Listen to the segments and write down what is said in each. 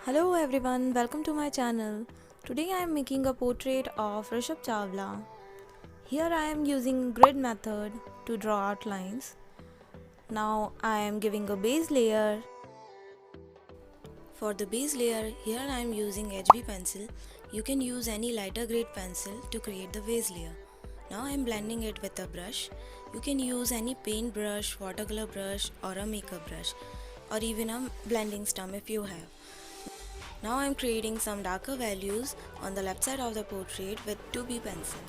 Hello everyone, welcome to my channel. Today I am making a portrait of Rishabh Chawla. Here I am using grid method to draw outlines. Now I am giving a base layer. For the base layer, here I am using HB pencil. You can use any lighter grade pencil to create the base layer. Now I am blending it with a brush. You can use any paint brush, watercolor brush or a makeup brush or even a blending stump if you have. Now I am creating some darker values on the left side of the portrait with 2B pencil.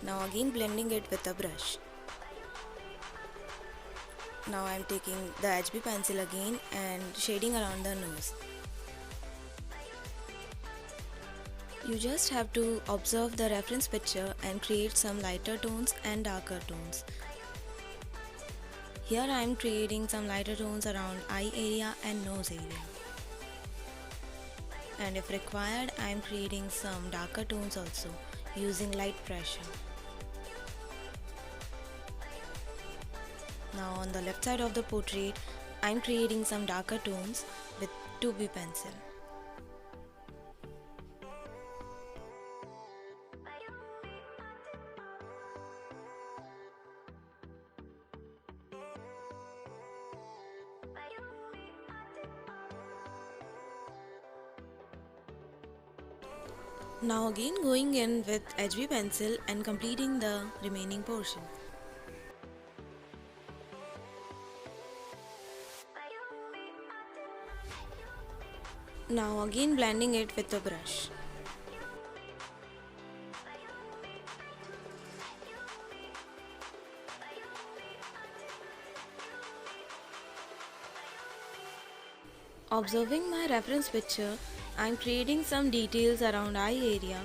Now again blending it with a brush. Now I am taking the HB pencil again and shading around the nose. You just have to observe the reference picture and create some lighter tones and darker tones. Here I am creating some lighter tones around eye area and nose area. And if required, I am creating some darker tones also using light pressure. Now on the left side of the portrait, I am creating some darker tones with 2B pencil. Now again going in with HB pencil and completing the remaining portion. Now again blending it with a brush. Observing my reference picture, I am creating some details around eye area.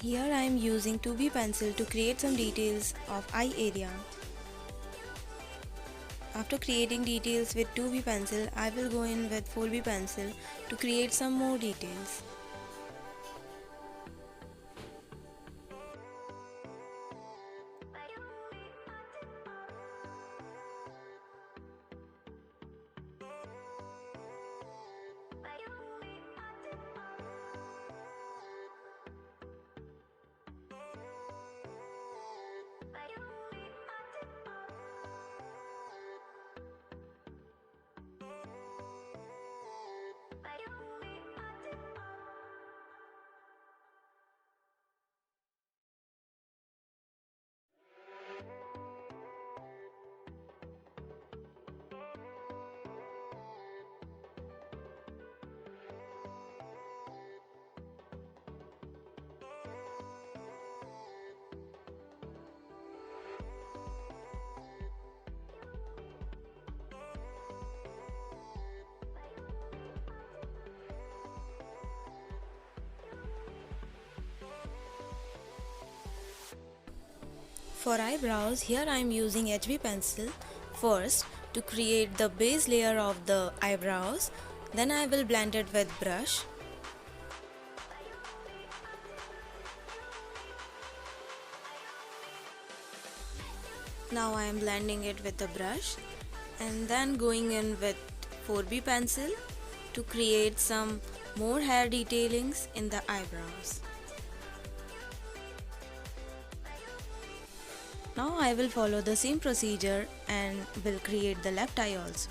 Here I am using 2B pencil to create some details of eye area. After creating details with 2B pencil, I will go in with 4B pencil to create some more details. For eyebrows, here I am using HB pencil first to create the base layer of the eyebrows. Then I will blend it with brush. Now I am blending it with a brush and then going in with 4B pencil to create some more hair detailings in the eyebrows. Now I will follow the same procedure and will create the left eye also.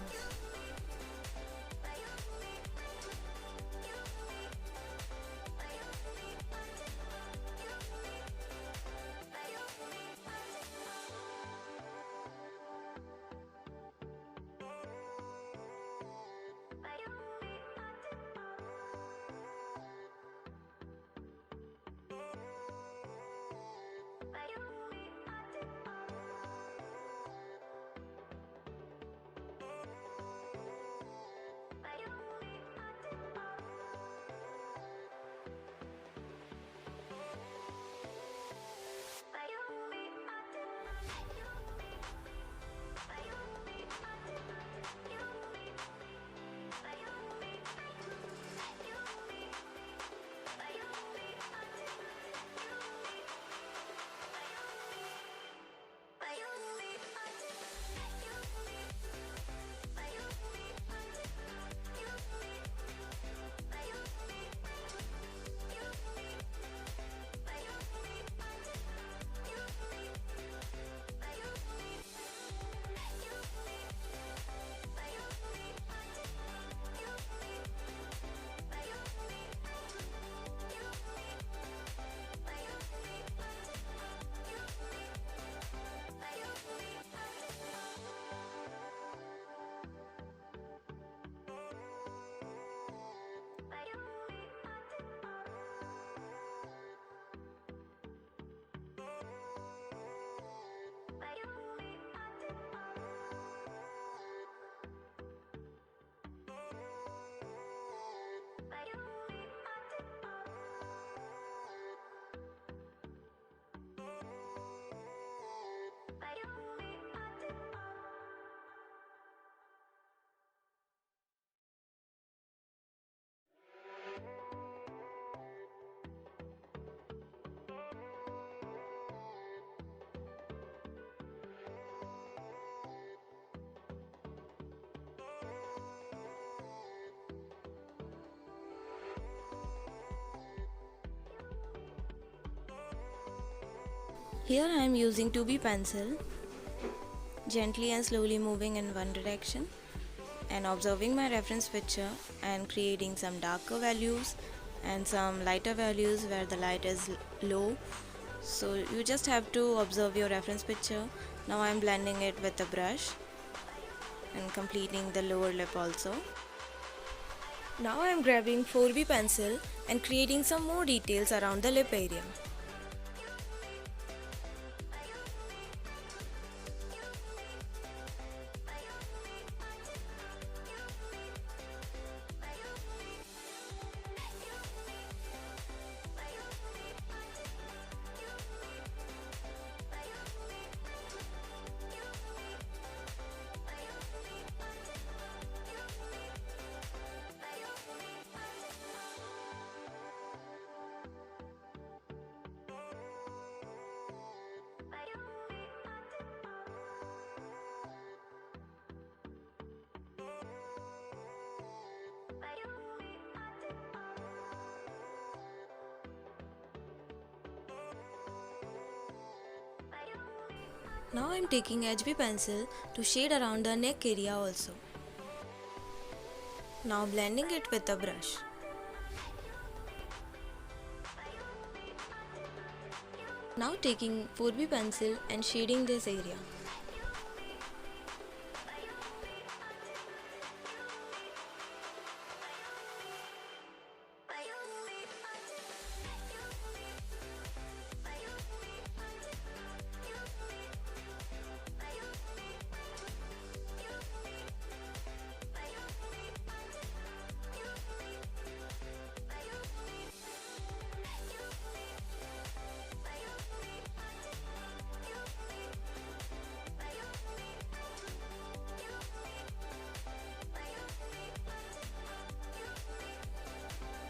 Here I am using 2B pencil, gently and slowly moving in one direction and observing my reference picture and creating some darker values and some lighter values where the light is low. So you just have to observe your reference picture. Now I am blending it with a brush and completing the lower lip also. Now I am grabbing 4B pencil and creating some more details around the lip area. Now I am taking HB pencil to shade around the neck area also. Now blending it with a brush. Now taking 4B pencil and shading this area.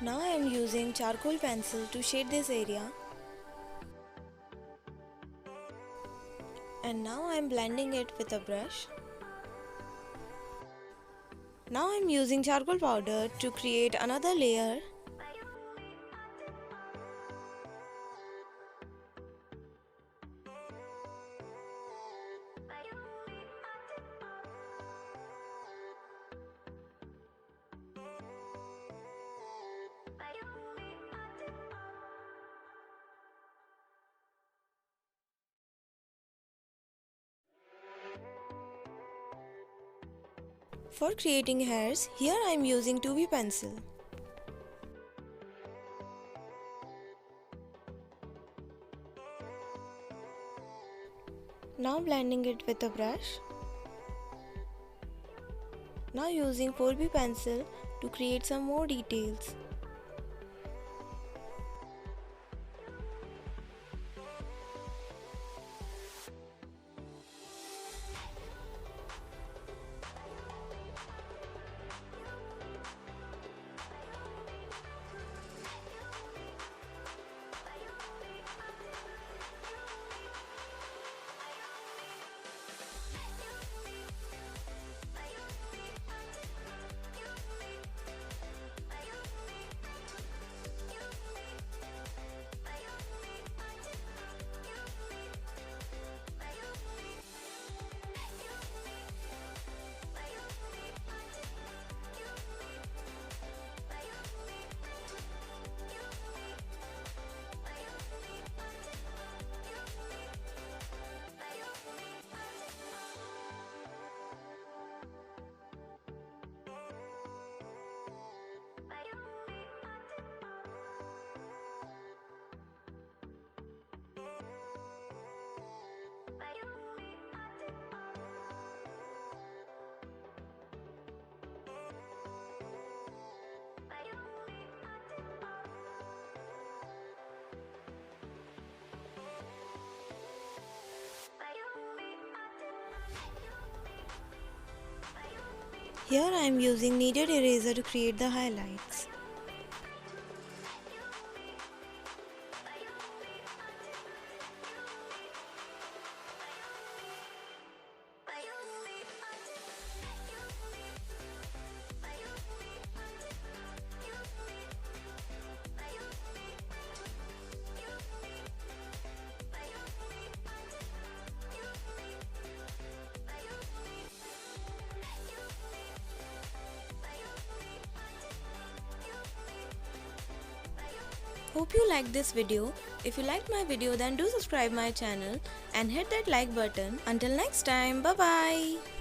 Now I am using charcoal pencil to shade this area. And now I am blending it with a brush. Now I am using charcoal powder to create another layer. For creating hairs, here I am using 2B pencil. Now blending it with a brush. Now using 4B pencil to create some more details. Here I am using kneaded eraser to create the highlights. Hope you liked this video. If you liked my video, then do subscribe my channel and hit that like button. Until next time, bye bye.